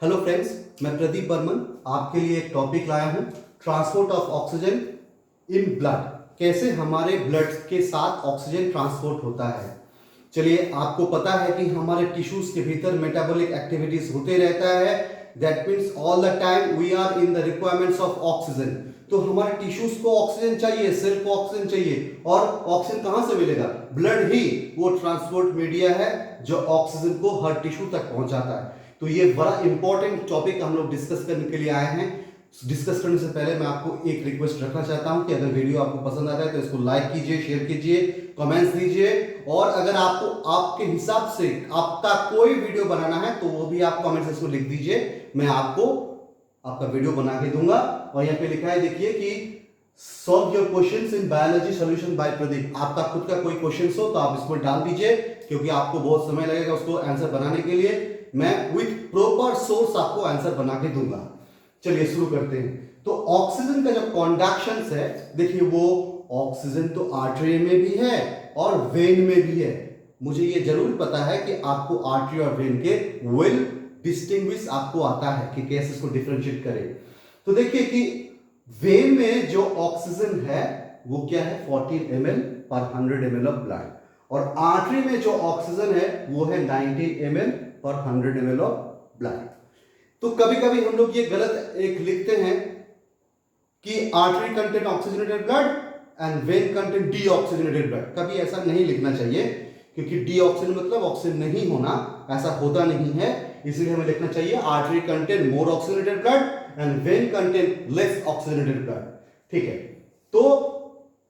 Hello friends, मैं प्रदीप बर्मन आपके लिए एक टॉपिक लाया हूं, transport of oxygen in blood. कैसे हमारे ब्लड के साथ ऑक्सीजन ट्रांसपोर्ट होता है। चलिए, आपको पता है कि हमारे टिश्यूज के भीतर मेटाबॉलिक एक्टिविटीज होते रहता है। That means all the time we are in the requirements of oxygen. तो हमारे टिश्यूज को ऑक्सीजन चाहिए, सेल को ऑक्सीजन चाहिए, और ऑक्सीजन कहां से मिलेगा? ब्लड ही वो ट्रांसपोर्ट मीडिया है जो ऑक्सीजन को हर टिश्यू तक पहुंचाता है। तो ये बड़ा इंपॉर्टेंट टॉपिक हम लोग डिस्कस करने के लिए आए हैं। डिस्कस करने से पहले मैं आपको एक रिक्वेस्ट रखना चाहता हूं कि अगर वीडियो आपको पसंद आता है तो इसको लाइक कीजिए, शेयर कीजिए, कमेंट्स दीजिए, और अगर आपको आपके हिसाब से आपका कोई वीडियो बनाना है तो वो भी आप कमेंट्स इसमें लिख दीजिए, मैं आपको आपका वीडियो बना के दूंगा। और यहाँ पे लिखा है, देखिए कि solve your questions in biology solution bye Pradeep. आपका खुद का कोई क्वेश्चन हो तो आप इसको डाल दीजिए, क्योंकि आपको बहुत समय लगेगा उसको आंसर बनाने के लिए। मैं विथ प्रॉपर सोर्स आपको आंसर बना के दूंगा। चलिए शुरू करते हैं। तो ऑक्सीजन का जो कंडक्शन है, देखिए वो ऑक्सीजन तो आर्टरी में भी है और वेन में भी है। मुझे ये जरूर पता है कि आपको आर्टरी और वेन के वेल डिस्टिंग्विश आपको आता है कि कैसे इसको डिफरेंशिएट करें। तो देखिए कि वेन में जो ऑक्सीजन है वो क्या है, 14 ml पर 100 ml ऑफ ब्लड, और आर्टरी में जो ऑक्सीजन है वो है 90 ml पर 100 ml ऑफ ब्लड। तो कभी कभी हम लोग ये गलत एक लिखते हैं कि artery content oxygenated blood and when content deoxygenated blood. कभी ऐसा नहीं लिखना चाहिए, क्योंकि डीऑक्सीजन मतलब ऑक्सीजन नहीं होना, ऐसा होता नहीं है। इसलिए हमें लिखना चाहिए artery content more oxygenated blood and when content less oxygenated blood. ठीक है, तो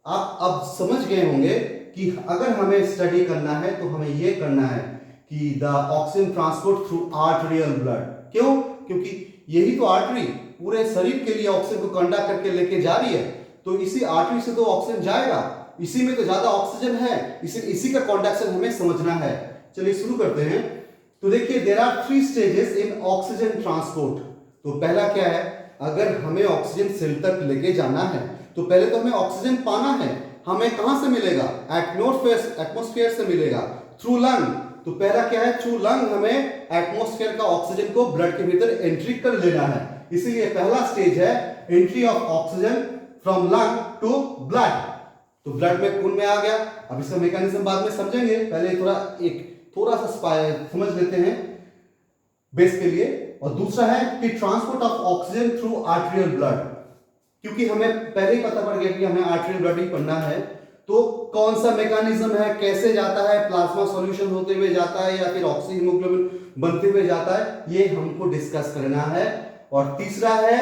आप अब समझ गए होंगे कि अगर हमें स्टडी करना है तो हमें यह करना है कि the oxygen transport through arterial blood. क्यों? क्योंकि यही तो आर्टरी पूरे शरीर के लिए ऑक्सीजन को कंडक्ट करके लेके जा रही है, तो इसी आर्टरी से तो ऑक्सीजन जाएगा, इसी में तो ज्यादा ऑक्सीजन है, इसी का कंडक्शन हमें समझना है। चलिए शुरू करते हैं। तो देखिए, there are 3 stages in oxygen transport. तो पहला क्या है, अगर हमें ऑक्सीजन सेल तक लेके जाना है तो पहले तो हमें ऑक्सीजन पाना है। हमें कहां से मिलेगा? एटमॉस्फेयर से मिलेगा, थ्रू लंग। तो पहला क्या है, थ्रू लंग हमें एटमॉस्फेयर का ऑक्सीजन को ब्लड के भीतर एंट्री कर लेना है। इसीलिए पहला स्टेज है entry of oxygen from lung to blood. तो ब्लड में खून में आ गया। अब इसका मैकेनिज्म बाद में समझेंगे, पहले थोड़ा सा समझ लेते हैं बेस के लिए। और दूसरा है कि transport of oxygen through arterial blood. क्योंकि हमें पहले ही पता पड़ गया कि हमें आर्टरियल ब्लड ही पढ़ना है, तो कौन सा मैकेनिज्म है, कैसे जाता है, प्लाज्मा सॉल्यूशन होते हुए जाता है या फिर ऑक्सी हीमोग्लोबिन बनते हुए जाता है, ये हमको डिस्कस करना है। और तीसरा है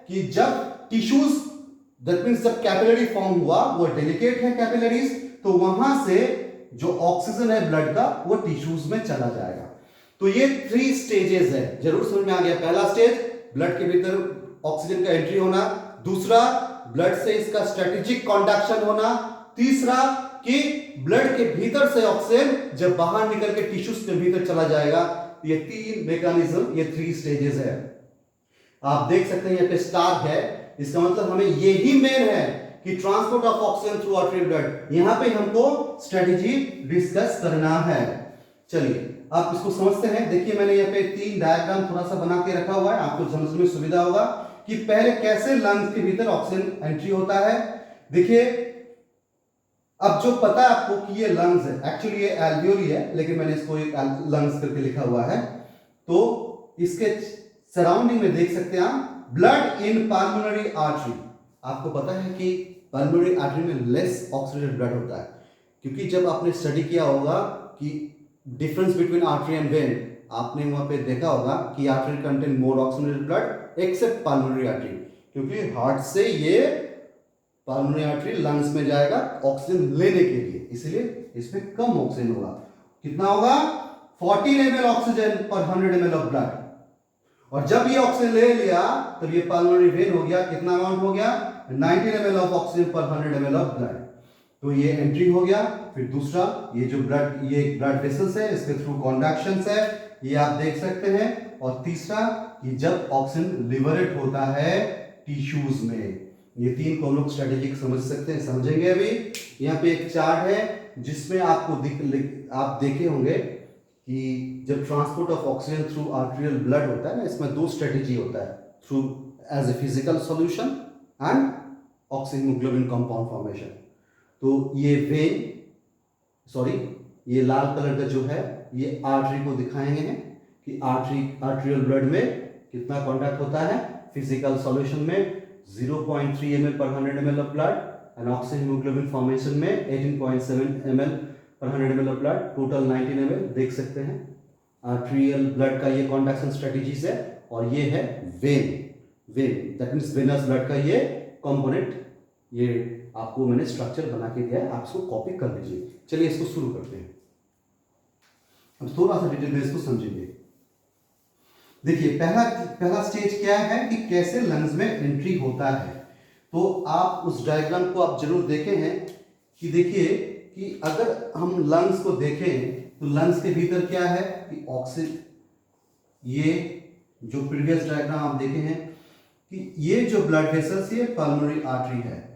कि जब टिश्यूज, दैट मींस जब कैपिलरी फॉर्म हुआ, वो डेलिकेट है कैपिलरीज, तो वहां से जो ऑक्सीजन है ब्लड का वो टिश्यूज में चला जाएगा। तो ये 3 स्टेजेस है, जरूर समझ में आ गया। पहला स्टेज ब्लड के भीतर ऑक्सीजन का एंट्री होना, दूसरा ब्लड से इसका स्ट्रेटेजिक कंडक्शन होना, तीसरा कि ब्लड के भीतर से ऑक्सीजन जब बाहर निकल के टिश्यूज के भीतर चला जाएगा। ये 3 मैकेनिज्म, ये 3 स्टेजेस है। आप देख सकते हैं यहाँ पे स्टार है, इसका मतलब हमें यही मेन है कि transport of oxygen through arterial blood. यहां पे हमको स्ट्रेटेजी डिस्कस करना है। चलिए आप इसको समझते हैं। देखिए, मैंने यहाँ पे 3 डायग्राम थोड़ा सा बना के रखा हुआ है, आपको समझने में सुविधा होगा कि पहले कैसे लंग्स के भीतर ऑक्सीजन एंट्री होता है। देखिए, अब जो पता है आपको कि ये लंग्स है, एक्चुअली ये एल्वियोली है, लेकिन मैंने इसको एक लंग्स करके लिखा हुआ है। तो इसके सराउंडिंग में देख सकते हैं आप, ब्लड इन पल्मोनरी आर्टरी। आपको पता है कि पल्मोनरी आर्टरी में लेस ऑक्सीजनेटेड ब्लड होता है, क्योंकि जब आपने स्टडी किया होगा कि difference between artery and when, आपने वहां पे देखा होगा कि artery contain more oxygenated blood accept pulmonary artery, क्योंकि हार्ट से ये पल्मोनरी आर्टरी लंग्स में जाएगा ऑक्सीजन लेने के लिए, इसलिए इसमें कम ऑक्सीजन होगा। कितना होगा? 14 ml ऑक्सीजन पर 100 ml ऑफ ब्लड। और जब ये ऑक्सीजन ले लिया तब ये पल्मोनरी वेन हो गया, कितना अमाउंट हो गया? 90 ml ऑफ ऑक्सीजन पर 100 ml ऑफ ब्लड। तो ये एंट्री हो गया। फिर दूसरा, ये जो ब्लड, ये ब्लड वेसल्स है, इसके थ्रू कंडक्शंस है, ये आप देख सकते हैं। और तीसरा कि जब ऑक्सीजन लिबरेट होता है टिश्यूज में। ये 3 को हम लोग स्ट्रेटेजिक समझ सकते हैं, समझेंगे अभी। यहाँ पे एक चार्ट है जिसमें आपको आप देखे होंगे कि जब transport of oxygen through arterial blood होता है ना, इसमें दो स्ट्रेटेजी होता है, through as a physical solution and oxyhaemoglobin compound formation. तो ये ये लाल कलर का जो है ये आर्टरी को दिखाएंगे हैं कि आर्टेरियल ब्लड में कितना कॉन्टैक्ट होता है। फिजिकल सॉल्यूशन में 0.3 ml per 100 ml of blood and oxyhaemoglobin formation में 18.7 ml per 100 ml of blood, total 19 ml देख सकते हैं। आर्टेरियल ब्लड का ये कॉन्डक्शन स्ट्रेटेजीज है और ये है when that means venous blood का ये कंपोनेंट। ये आपको मैंने स्ट्रक्चर बना के दिया है, आप इसको कॉपी कर लीजिए। चलिए इसको शुरू करते हैं। अब थोड़ा सा डिटेल में इसको समझेंगे। देखिए पहला स्टेज क्या है कि कैसे लंग्स में एंट्री होता है। तो आप उस डायग्राम को आप जरूर देखे हैं कि देखिए कि अगर हम लंग्स को देखें तो लंग्स के भीतर क्या है कि ऑक्सीजन, ये जो प्रीवियस डायग्राम आप देखे हैं कि ये जो ब्लड वेसल्स ये पल्मोनरी आर्टरी है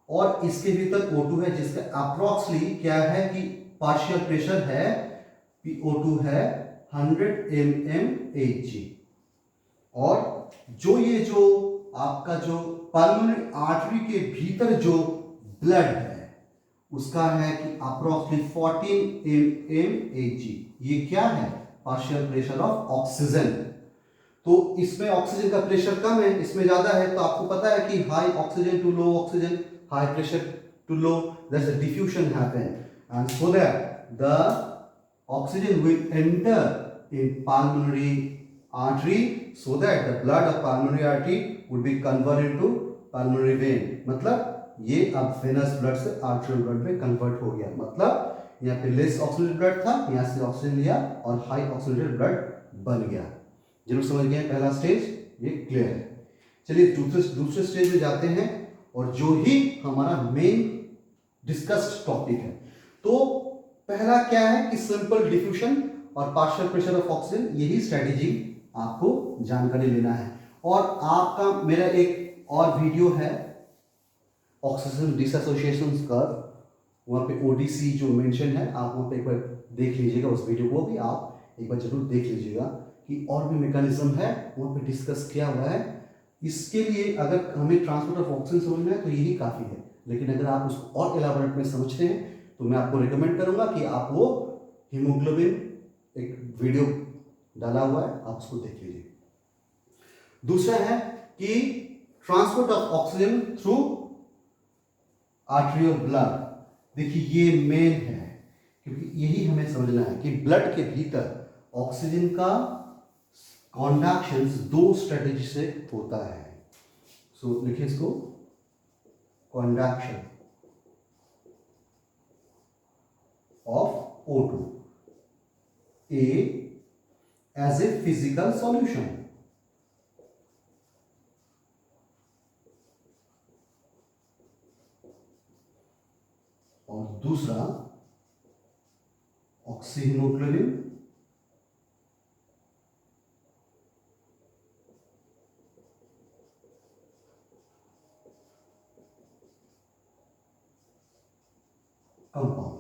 और इसके भीतर O2 है जिसका अप्रोक्सली क्या है कि पार्शियल प्रेशर है PO2 है 100 mmHg। और जो आपका जो पल्मोनरी आर्टरी के भीतर जो ब्लड है उसका है कि अप्रोक्सीमेटली 14 mmHg। ये क्या है? Partial pressure of oxygen. तो इसमें ऑक्सीजन का प्रेशर कम है, इसमें ज्यादा है। तो आपको पता है कि high oxygen to low oxygen, high pressure to low, there's a diffusion happen, and so that the oxygen will enter in pulmonary artery so that the blood of pulmonary artery would be converted into pulmonary vein। मतलब ये अब venous blood से arterial blood में convert हो गया। मतलब यहाँ पे लेस ऑक्सीजन ब्लड था, यहाँ से ऑक्सीजन लिया और हाई ऑक्सीजन ब्लड बन गया। जरूर समझ गए पहला स्टेज, ये क्लियर है। चलिए दूसरे स्टेज में जाते हैं और जो ही हमारा मेन डिस्कस्ड टॉपिक है। तो पहला क्या है कि सिंपल डिफ्यूजन और पार्शियल प्रेशर ऑफ ऑक्सीजन, यही स्ट्रेटेजी आपको जानकारी लेना है। और आपका मेरा एक और वीडियो है ऑक्सीजन डिसएसोसिएशन कर्व, वहाँ पे ओडीसी जो मेंशन है आप वहाँ पे एक बार देख लीजिएगा, उस वीडियो को भी आप एक बार जरूर देख लीजिएगा कि और भी मैकेनिज्म है वहाँ पे डिस्कस किया हुआ है। इसके लिए अगर हमें ट्रांसपोर्ट ऑफ ऑक्सीजन समझना है तो यही काफ़ी है, लेकिन अगर आप उसको और एलाबोरेट में समझते हैं तो मैं आपको रिकमेंड करूंगा कि आप वो हीमोग्लोबिन एक वीडियो डाला हुआ है, आप उसको देख लीजिए। दूसरा है कि transport of oxygen through arterial blood. देखिए ये मेन है क्योंकि यही हमें समझना है कि ब्लड के भीतर ऑक्सीजन का कॉन्डक्शन दो स्ट्रेटेजी से होता है। सो लिखिए इसको, conduction of O2 as a physical solution, और दूसरा ऑक्सीहीमोग्लोबिन कंपाउंड।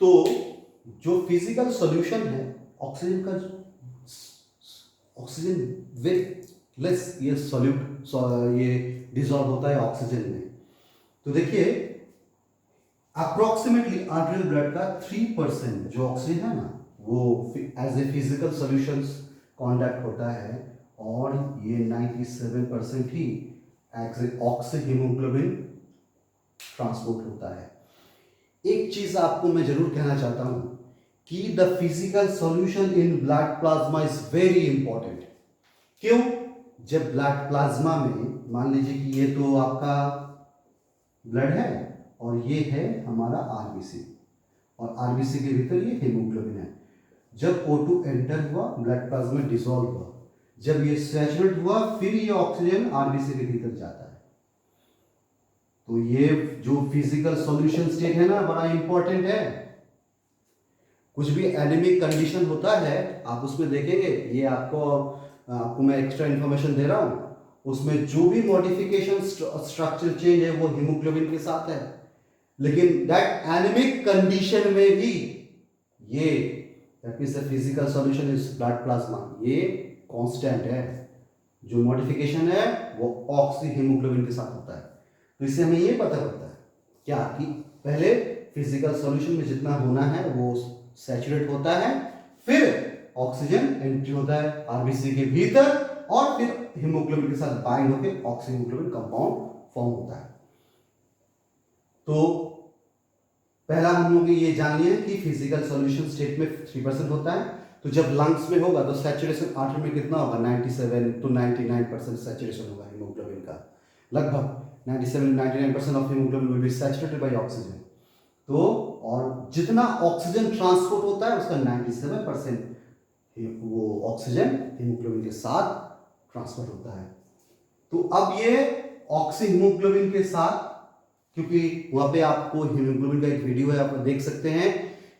तो जो फिजिकल सॉल्यूशन है ऑक्सीजन का, ऑक्सीजन विद लेस ये सॉल्यूट ये डिसॉल्व होता है ऑक्सीजन में। तो देखिए अप्रोक्सीमेटली आर्टेरियल ब्लड का 3% जो ऑक्सीजन है ना वो as a physical solutions conduct होता है और ये 97% ही ऑक्सीहीमोग्लोबिन ट्रांसपोर्ट होता है। एक चीज आपको मैं जरूर कहना चाहता हूं कि the physical solution in blood plasma is very important. क्यों? जब ब्लड प्लाज्मा में मान लीजिए कि ये तो आपका ब्लड है और ये है हमारा आरबीसी, और आरबीसी के भीतर ये हीमोग्लोबिन है। जब O2 एंटर हुआ ब्लड प्लाज्मा डिसॉल्व हुआ, जब ये सैचुरेट हुआ फिर ये ऑक्सीजन आरबीसी के भीतर जाता है। तो ये जो फिजिकल सॉल्यूशन स्टेट है ना बड़ा इंपॉर्टेंट है। कुछ भी एनीमिक कंडीशन होता है आप उसमें देखेंगे, ये आपको मैं एक्स्ट्रा इंफॉर्मेशन दे रहा हूं, उसमें जो भी मॉडिफिकेशन स्ट्रक्चर चेंज है वो हीमोग्लोबिन के साथ है। लेकिन दैट एनीमिक कंडीशन में भी ये that means the physical solution is blood plasma, ये कांस्टेंट है। जो मॉडिफिकेशन है वो ऑक्सी हीमोग्लोबिन के साथ होता है। तो इससे हमें ये पता होता है क्या कि पहले फिजिकल सॉल्यूशन में जितना होना है वो सैचुरेट होता है, फिर ऑक्सीजन एंट्री होता है आरबीसी के भीतर और फिर हीमोग्लोबिन के साथ बाइंड होकर ऑक्सी हीमोग्लोबिन कंपाउंड फॉर्म होता है। तो पहला हम लोग ये जान लिए कि फिजिकल सॉल्यूशन स्टेट में 3% होता है। तो जब लंग्स में होगा तो सैचुरेशन आर्टर में कितना होगा, 97 to 99% सैचुरेशन होगा हीमोग्लोबिन का। लगभग 97-99% of haemoglobin will be saturated by oxygen. तो और जितना ऑक्सीजन ट्रांसपोर्ट होता है उसका 97% वो ऑक्सीजन हीमोग्लोबिन के साथ ट्रांसफर होता है। तो अब ये ऑक्सी हीमोग्लोबिन के साथ, क्योंकि वहां पे आपको हीमोग्लोबिन का एक वीडियो है, आप देख सकते हैं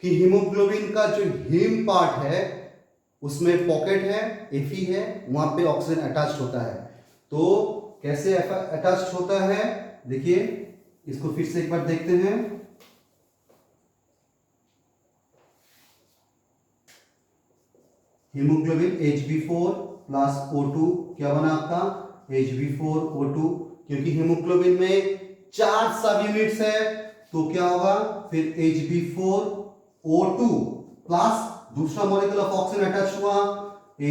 कि हीमोग्लोबिन का जो हीम पार्ट है उसमें पॉकेट है, एफी है, वहां पे ऑक्सीजन अटैच्ड होता है। तो कैसे अटैच्ड होता है देखिए, इसको फिर से एक बार देखते हैं। हीमोग्लोबिन Hb4 प्लस O2 क्या बना आपका, Hb4O2, क्योंकि हीमोग्लोबिन में 4 सब यूनिट्स है तो क्या होगा फिर Hb4O2 प्लस दूसरा मॉलिक्यूल ऑफ ऑक्सीजन अटैच हुआ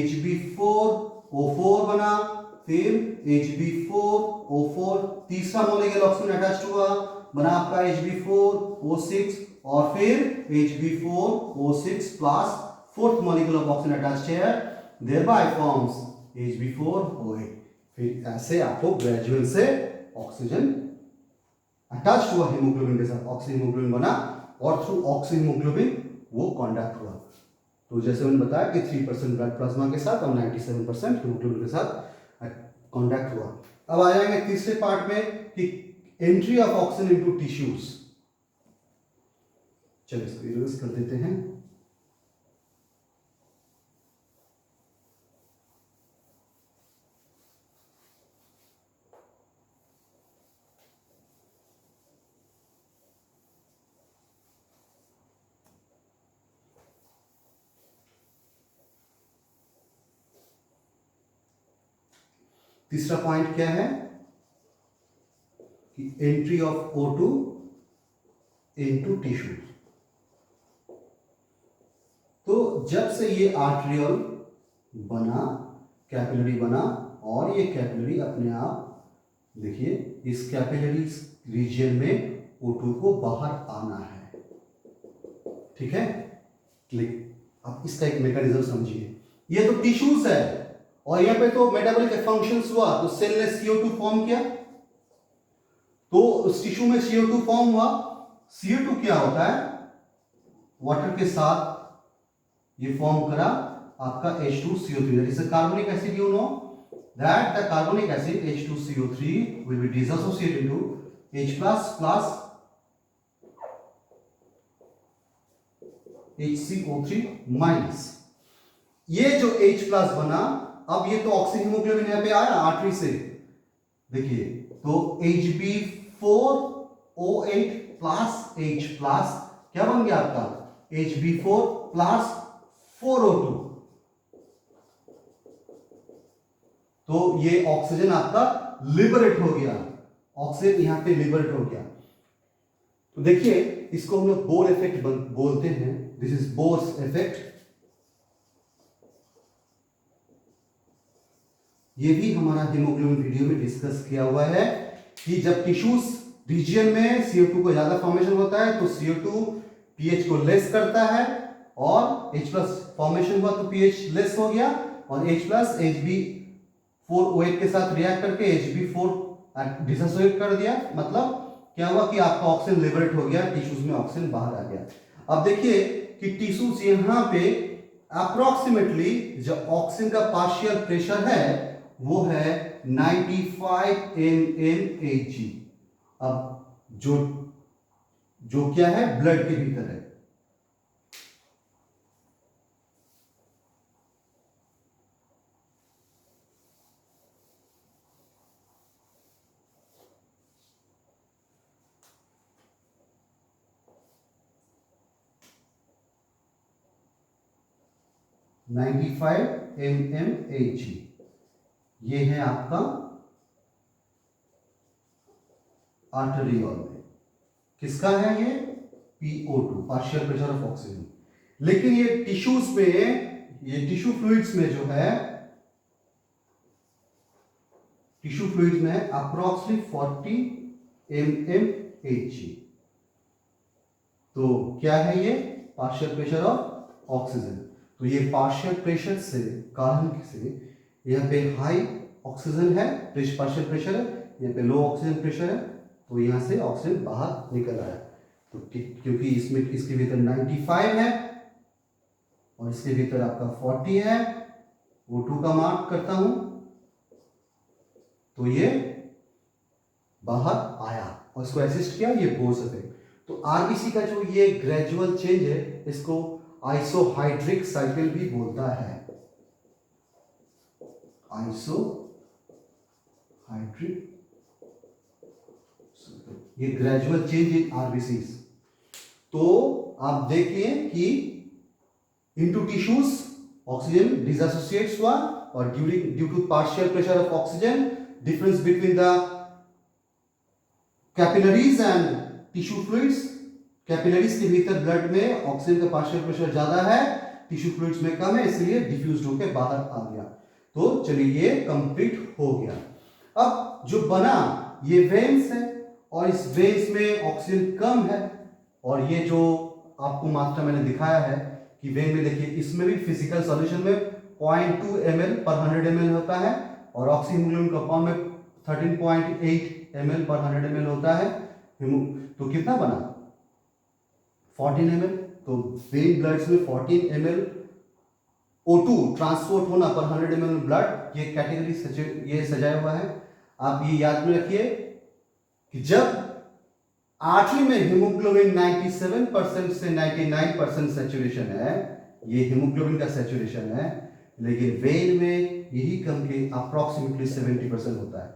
Hb4O4 बना, फिर Hb4O4 तीसरा मॉलिक्यूल ऑक्सीजन अटैच हुआ बना आपका Hb4O6 और फिर Hb4O6 plus fourth molecule of oxygen attached here thereby forms Hb4O8। फिर ऐसे आपको ग्रेजुअल से ऑक्सीजन अटैच हुआ हीमोग्लोबिन के साथ, ऑक्सी हीमोग्लोबिन बना और थ्रू ऑक्सी हीमोग्लोबिन वो कॉन्डक्ट हुआ। तो जैसे मैंने बताया कि 3% ब्लड प्लाज्मा के साथ और 97% हीमोग्लोबिन के साथ कॉन्डक्ट हुआ। अब आ जाएंगे तीसरे पार्ट में कि entry of oxygen into tissues. चलिए इसको इरेज कर देते हैं। तीसरा पॉइंट क्या है कि entry of O2 into tissue. तो जब से ये आर्टरियल बना, कैपिलरी बना और ये कैपिलरी अपने आप देखिए इस कैपिलरी रीजन में O2 को बाहर आना है, ठीक है। क्लिक। अब इसका एक मैकेनिज्म समझिए। ये तो टिश्यूज है और यहां पे तो मेटाबॉलिक फंक्शंस हुआ, तो सेल ने CO2 फॉर्म किया, तो उस टिश्यू में CO2 फॉर्म हुआ। CO2 क्या होता है, वाटर के साथ ये फॉर्म करा आपका H2CO3, that is a carbonic acid. You know that the carbonic acid H2CO3 will be dissociated into H plus plus HCO3 minus. ये जो H प्लस बना, अब ये तो ऑक्सी हीमोग्लोबिन यहां पे आया आर्टरी से, देखिए तो Hb4O8 प्लस H प्लस क्या बन गया आपका Hb4 प्लस 4O2। तो ये ऑक्सीजन आपका लिबरेट हो गया, ऑक्सीजन यहां पे लिबरेट हो गया। तो देखिए इसको हम लोग बोर इफेक्ट बोलते हैं, दिस इज बोर्स इफेक्ट। ये भी हमारा हीमोग्लोबिन वीडियो में डिस्कस किया हुआ है कि जब टिश्यूज रीजन में CO2 को ज्यादा फॉर्मेशन होता है तो CO2 pH को लेस करता है और H प्लस फॉर्मेशन हुआ तो pH लेस हो गया और H प्लस Hb4O8 के साथ रिएक्ट करके Hb4 डिसोसिएट कर दिया। मतलब क्या हुआ कि आपका ऑक्सीजन लिबरेट हो गया, टिश्यूज में ऑक्सीजन बाहर आ गया। अब देखिए कि टिश्यूज यहां पे अप्रोक्सीमेटली जो ऑक्सीजन का पार्शियल प्रेशर है वो है 95 mmHg। अब जो क्या है ब्लड के भीतर है। 95 mmHg। ये है आपका आर्टेरियोल में, किसका है ये? PO2, partial pressure of oxygen. लेकिन ये टिश्यूज में, ये टिश्यू फ्लूइड्स में जो है, टिश्यू फ्लूइड्स में है अप्रोक्सीमेटली 40 mmHg। तो क्या है ये? Partial pressure of oxygen. तो ये पार्शियल प्रेशर से, कारण से यहाँ पे हाई ऑक्सीजन है, पार्शियल प्रेशर है, यहाँ पे लो ऑक्सीजन प्रेशर है, तो यहाँ से ऑक्सीजन बाहर निकल आया। तो क्योंकि इसमें, इसके भीतर 95 है और इसके भीतर आपका 40 है, O2 का मार्क करता हूं, तो ये बाहर आया और इसको असिस्ट किया, ये बोर्स इफेक्ट। तो आरबीसी का जो ये ग्रेजुअल चेंज है, इसको आइसोहाइड्रिक साइकिल भी बोलता है। आइसोहाइड्रिक, ये ग्रेजुअल चेंज इन आरबीसी। तो आप देखिए कि इनटू टिश्यूज ऑक्सीजन डिसोसिएट्स हुआ, और due to partial pressure of oxygen, difference between the capillaries and tissue fluids. Capillaries के भीतर ब्लड में ऑक्सीजन का पार्शियल प्रेशर ज्यादा है, टिश्यू फ्लूइड्स में कम है, इसलिए डिफ्यूज होकर बाहर आ गया। तो चलिए ये कंप्लीट हो गया। अब जो बना ये वेन्स है, और इस वेन्स में ऑक्सीजन कम है, और ये जो आपको मात्रा मैंने दिखाया है कि वेन में देखिए, इसमें भी फिजिकल सॉल्यूशन में 0.2 ml पर 100 ml होता है, और ऑक्सीजन हीमोग्लोबिन कंपाउंड में 13.8 ml पर 100 ml होता है। तो कितना बना? 14 ml। तो वेन ब्लड्स में 14 ml O2 ट्रांसपोर्ट होना पर 100 ml ब्लड, ये कैटेगरी ये सजाया हुआ है। आप ये याद में रखिए कि जब आर्टरी में हीमोग्लोबिन 97% से 99% सैचुरेशन है, ये हीमोग्लोबिन का सैचुरेशन है, लेकिन वेन में यही कम के अप्रोक्सीमेटली 70% होता है।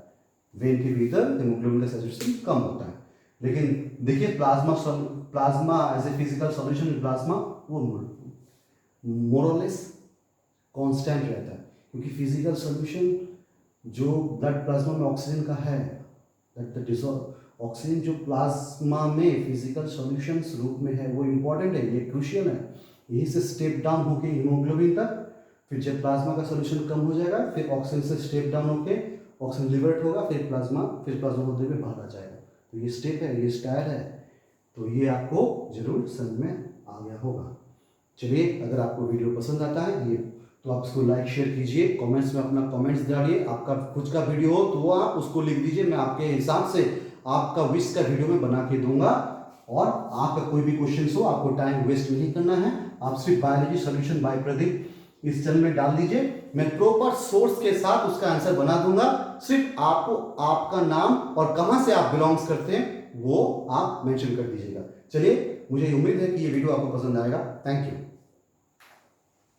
वेन के भीतर हीमोग्लोबिन का सैचुरेशन कम होता है। लेकिन देखिए plasma as a physical solution, plasma वो मोरलेस कांस्टेंट रहता है, क्योंकि फिजिकल सॉल्यूशन जो ब्लड प्लाज्मा में ऑक्सीजन का है, ऑक्सीजन जो प्लाज्मा में फिजिकल सॉल्यूशंस रूप में है, वो इंपॉर्टेंट है, ये क्रूशियल है। यही से स्टेप डाउन होके हीमोग्लोबिन तक, फिर जब प्लाज्मा का सॉल्यूशन कम हो जाएगा, फिर ऑक्सीजन से स्टेप डाउन होके ऑक्सीजन लिबरेट होगा, फिर प्लाज्मा होते हुए बाहर आ जाएगा। तो ये स्टेप है, ये स्टाइल है। तो ये आपको जरूर समझ में आ गया होगा। चलिए, अगर आपको वीडियो पसंद आता है ये, तो आप उसको लाइक शेयर कीजिए, कमेंट्स में अपना कमेंट्स डालिए। आपका कुछ का वीडियो हो तो आप उसको लिख दीजिए, मैं आपके हिसाब से आपका विश का वीडियो में बना के दूंगा। और आपका कोई भी क्वेश्चन हो, आपको टाइम वेस्ट नहीं करना है, आप सिर्फ बायोलॉजी सॉल्यूशन बाय प्रदीप इस चैनल में डाल दीजिए, मैं प्रॉपर सोर्स के साथ उसका आंसर बना दूंगा। सिर्फ आपको आपका नाम और कहां से आप बिलोंग्स करते हैं वो आप मेंशन कर दीजिएगा। चलिए, मुझे उम्मीद है कि ये वीडियो आपको पसंद आएगा। Thank you.